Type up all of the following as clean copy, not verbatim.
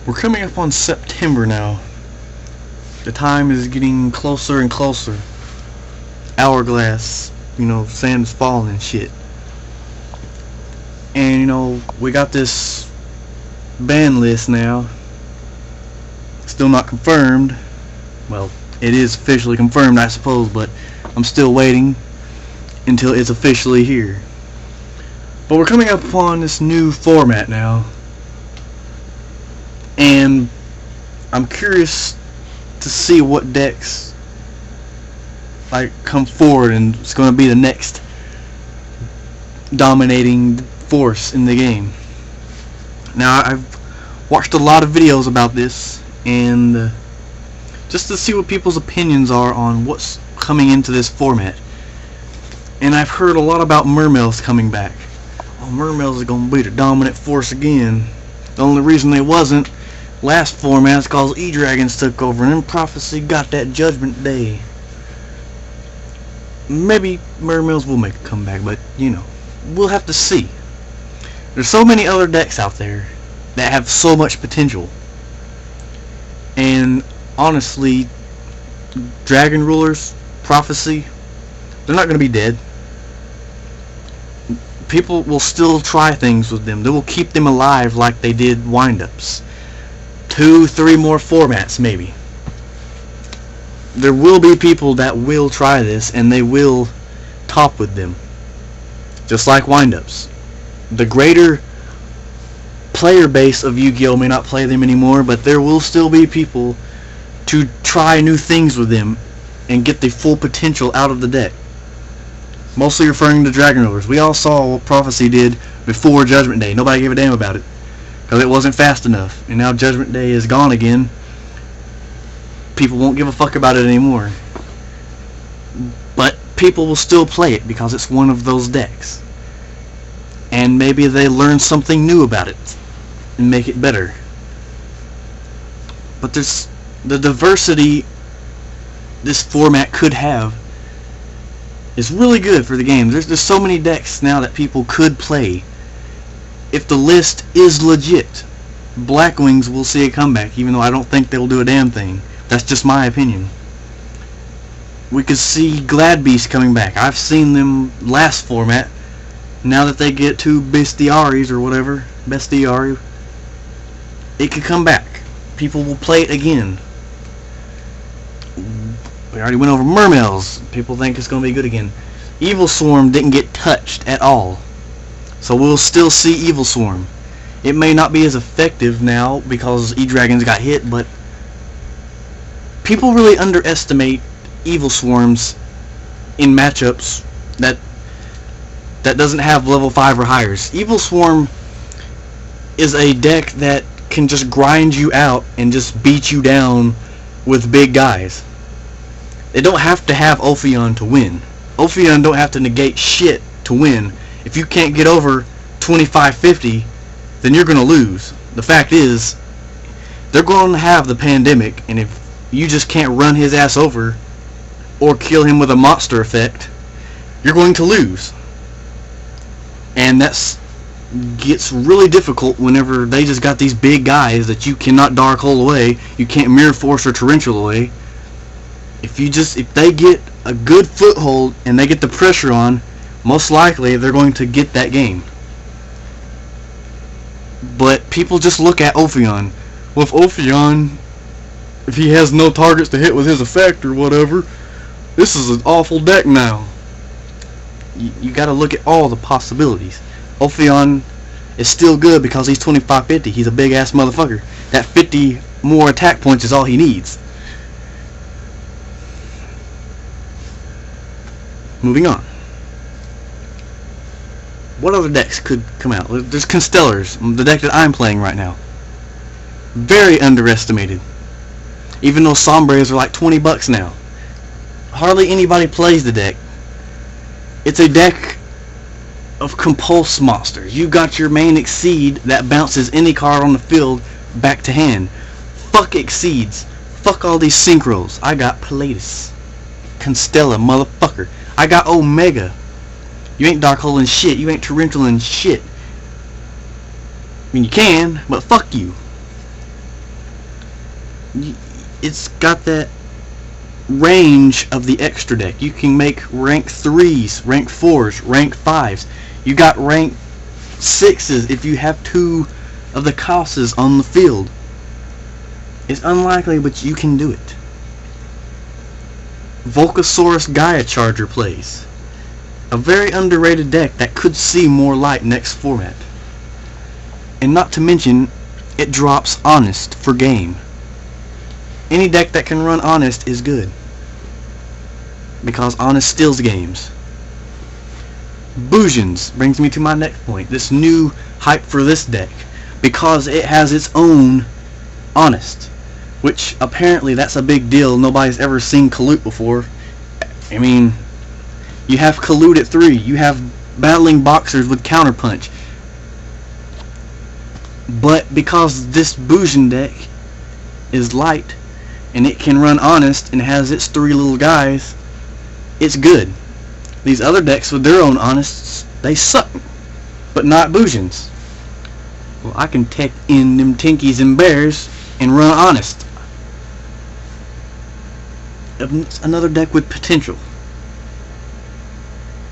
We're coming up on September now. The time is getting closer and closer. Hourglass, sand is falling and shit. And we got this ban list now. Still not confirmed. Well, it is officially confirmed, I suppose, but I'm still waiting until it's officially here. But we're coming up upon this new format now, and I'm curious to see what decks come forward and it's going to be the next dominating force in the game. Now, I've watched a lot of videos about this, and just to see what people's opinions are on what's coming into this format. And I've heard a lot about Mermails coming back. Oh, Mermails are going to be the dominant force again. The only reason they wasn't last format is because E-Dragons took over and then Prophecy got that Judgment Day. Maybe Mermails will make a comeback, but we'll have to see. There's so many other decks out there that have so much potential. And honestly, Dragon Rulers, Prophecy, they're not going to be dead. People will still try things with them. They will keep them alive like they did wind-ups. 2, 3 more formats maybe. There will be people that will try this and they will top with them. Just like wind-ups. The greater player base of Yu-Gi-Oh! May not play them anymore, but there will still be people to try new things with them and get the full potential out of the deck. Mostly referring to Dragon Rulers. We all saw what Prophecy did before Judgment Day. Nobody gave a damn about it because it wasn't fast enough. And now Judgment Day is gone again. People won't give a fuck about it anymore. But people will still play it because it's one of those decks. And maybe they learn something new about it and make it better. But there's the diversity this format could have is really good for the game. There's so many decks now that people could play. If the list is legit, Blackwings will see a comeback, even though I don't think they'll do a damn thing. That's just my opinion. We could see Glad Beast coming back. I've seen them last format. Now that they get 2 Bestiaries or whatever, Bestiari, it could come back. People will play it again. We already went over Mermails. People think it's going to be good again. Evil Swarm didn't get touched at all. So we'll still see Evil Swarm. It may not be as effective now because E-Dragons got hit, but people really underestimate Evil Swarms in matchups that doesn't have level 5 or higher. Evil Swarm is a deck that can just grind you out and just beat you down with big guys. They don't have to have Ophion to win. Ophion don't have to negate shit to win. If you can't get over 25-50, then you're going to lose. The fact is, they're going to have the pandemic, and if you just can't run his ass over or kill him with a monster effect, you're going to lose. And that gets really difficult whenever they just got these big guys that you cannot Dark Hole away, you can't Mirror Force or Torrential away. If they get a good foothold and they get the pressure on, most likely they're going to get that game. But people just look at Ophion. Well, if he has no targets to hit with his effect or whatever, this is an awful deck now. You gotta look at all the possibilities. Ophion is still good because he's 25-50. He's a big ass motherfucker. That 50 more attack points is all he needs. Moving on. What other decks could come out? There's Constellars, the deck that I'm playing right now. Very underestimated. Even though Sombras are like $20 now. Hardly anybody plays the deck. It's a deck of Compulse monsters. You got your main Exceed that bounces any card on the field back to hand. Fuck Exceeds. Fuck all these Synchros. I got Palladius. Constella, motherfucker. I got Omega. You ain't Dark Hole and shit. You ain't Torrential and shit. I mean, you can, but fuck you. It's got that range of the extra deck. You can make rank 3s, rank 4s, rank 5s. You got rank 6s if you have 2 of the Kosses on the field. It's unlikely, but you can do it. Volcasaurus Gaia Charger plays. A very underrated deck that could see more light next format. And not to mention, it drops Honest for game. Any deck that can run Honest is good, because Honest steals games. Bujins brings me to my next point. This new hype for this deck, because it has its own Honest, which apparently that's a big deal. Nobody's ever seen Kalut before. I mean, you have Kalut at 3. You have Battling Boxers with Counterpunch. But because this Bujin deck is light and it can run Honest and has its 3 little guys, it's good. These other decks with their own Honests, they suck. But not Bujins. Well, I can tech in them Tinkies and Bears and run Honest. It's another deck with potential.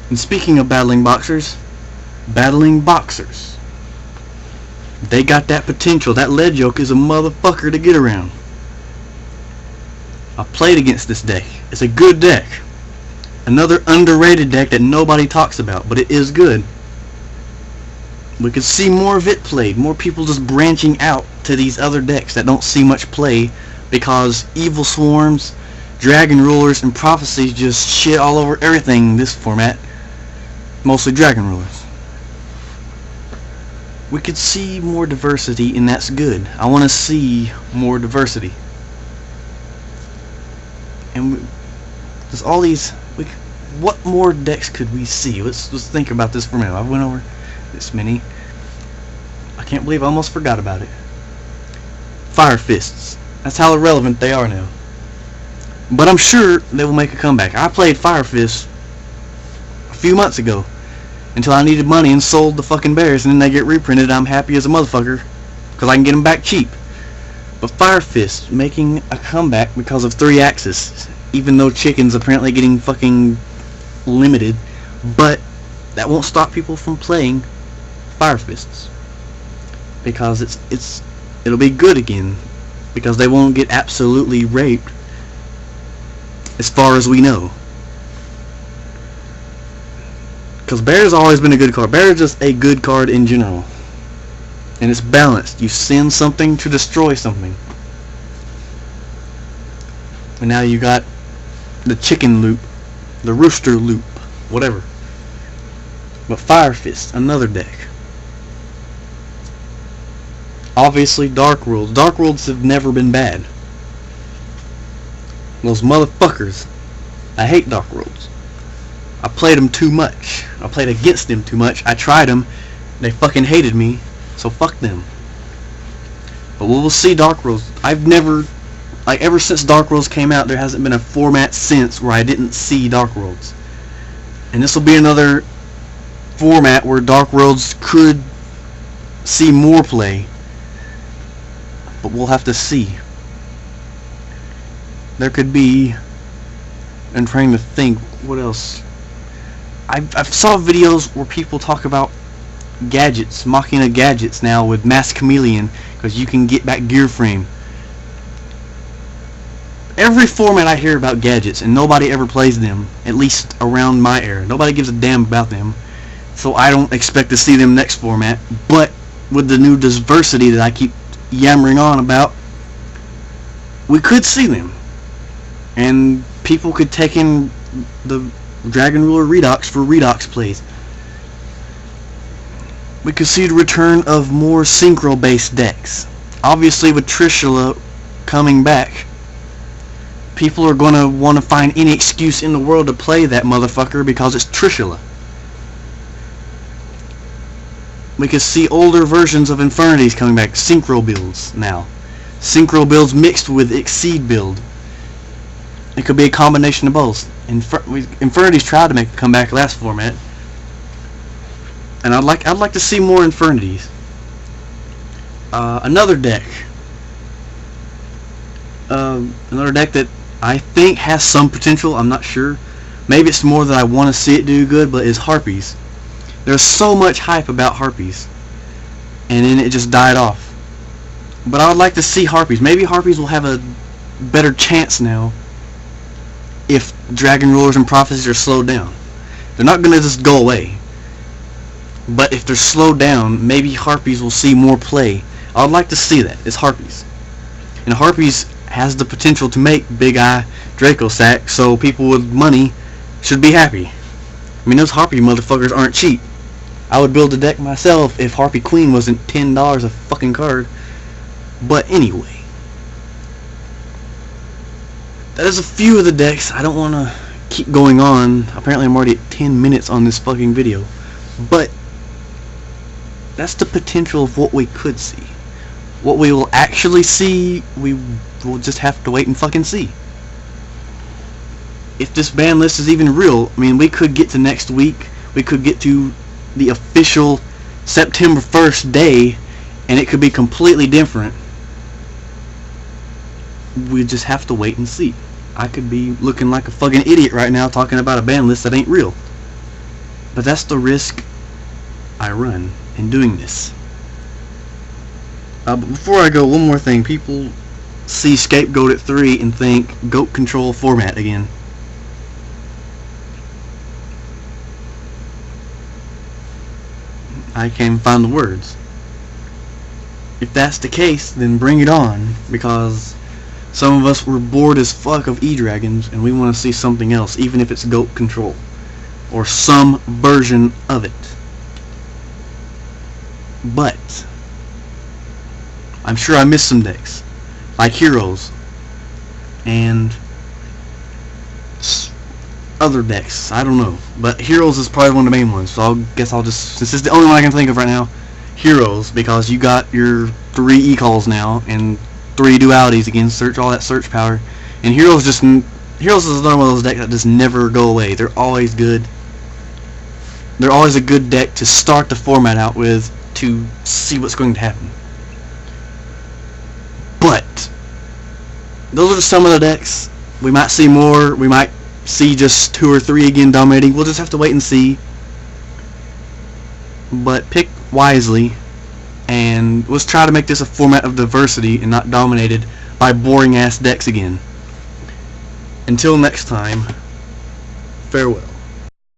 And speaking of Battling Boxers, they got that potential. That lead yoke is a motherfucker to get around. I played against this deck. It's a good deck. Another underrated deck that nobody talks about, but it is good. We could see more of it played. More people just branching out to these other decks that don't see much play, because Evil Swarms, Dragon Rulers, and Prophecies just shit all over everything in this format. Mostly Dragon Rulers. We could see more diversity, and that's good. I want to see more diversity. And there's all these. What more decks could we see? Let's think about this for a minute. I went over this many. I can't believe I almost forgot about it. Fire Fists. That's how irrelevant they are now. But I'm sure they will make a comeback. I played Fire Fist a few months ago until I needed money and sold the fucking bears, and then they get reprinted. I'm happy as a motherfucker because I can get them back cheap. But Fire Fist making a comeback because of 3 axes, even though Chicken's apparently getting fucking limited. But that won't stop people from playing Fire Fists, because it'll be good again, because they won't get absolutely raped, as far as we know. Because Bear's always been a good card. Bear is just a good card in general. And it's balanced. You send something to destroy something. And now you got the chicken loop, the rooster loop, whatever. But Fire Fist, another deck. Obviously Dark Worlds. Dark Worlds have never been bad. Those motherfuckers. I hate Dark Worlds. I played them too much. I played against them too much. I tried them. They fucking hated me. So fuck them. But we'll see Dark Worlds. I've never, ever since Dark Worlds came out, there hasn't been a format since where I didn't see Dark Worlds. And this will be another format where Dark Worlds could see more play. But we'll have to see. There could be, I'm trying to think, what else? I've saw videos where people talk about gadgets, Machina gadgets now with Mass Chameleon, because you can get back Gear Frame. Every format I hear about gadgets, and nobody ever plays them, at least around my era. Nobody gives a damn about them, so I don't expect to see them next format. But with the new diversity that I keep yammering on about, we could see them. And people could take in the Dragon Ruler Redox for Redox plays. We could see the return of more synchro-based decks. Obviously, with Trishula coming back, people are going to want to find any excuse in the world to play that motherfucker because it's Trishula. We could see older versions of Infernities coming back, synchro builds now. Synchro builds mixed with Exceed build. It could be a combination of both. Infernities tried to make a comeback last format, and I'd like to see more Infernities. Another deck Another deck that I think has some potential, I'm not sure. Maybe it's more that I want to see it do good, but is Harpies. There's so much hype about Harpies, and then it just died off. But I would like to see Harpies. Maybe Harpies will have a better chance now if Dragon Rulers and Prophecies are slowed down. They're not going to just go away. But if they're slowed down, maybe Harpies will see more play. I would like to see that. It's Harpies. And Harpies has the potential to make Big Eye Dracosack, so people with money should be happy. I mean, those Harpy motherfuckers aren't cheap. I would build a deck myself if Harpy Queen wasn't $10 a fucking card. But anyway, that is a few of the decks. I don't want to keep going on. Apparently I'm already at 10 minutes on this fucking video. But that's the potential of what we could see. What we will actually see, we will just have to wait and fucking see. If this ban list is even real, I mean, we could get to next week. We could get to the official September 1st day, and it could be completely different. We just have to wait and see. I could be looking like a fucking idiot right now talking about a ban list that ain't real. But that's the risk I run in doing this. But before I go, one more thing. People see Scapegoat at 3 and think Goat Control format again. I can't find the words. If that's the case, then bring it on, because some of us were bored as fuck of E-Dragons and we want to see something else, even if it's Goat Control or some version of it. But I'm sure I missed some decks, like Heroes and other decks. I don't know, but Heroes is probably one of the main ones, so I guess I'll just, since it's the only one I can think of right now, Heroes, because you got your 3 E-calls now and 3 dualities again, search all that search power, and Heroes is another one of those decks that just never go away. They're always good. They're always a good deck to start the format out with, to see what's going to happen. But those are just some of the decks. We might see more. We might see just 2 or 3 again dominating. We'll just have to wait and see. But pick wisely, and let's try to make this a format of diversity and not dominated by boring ass decks again. Until next time, farewell.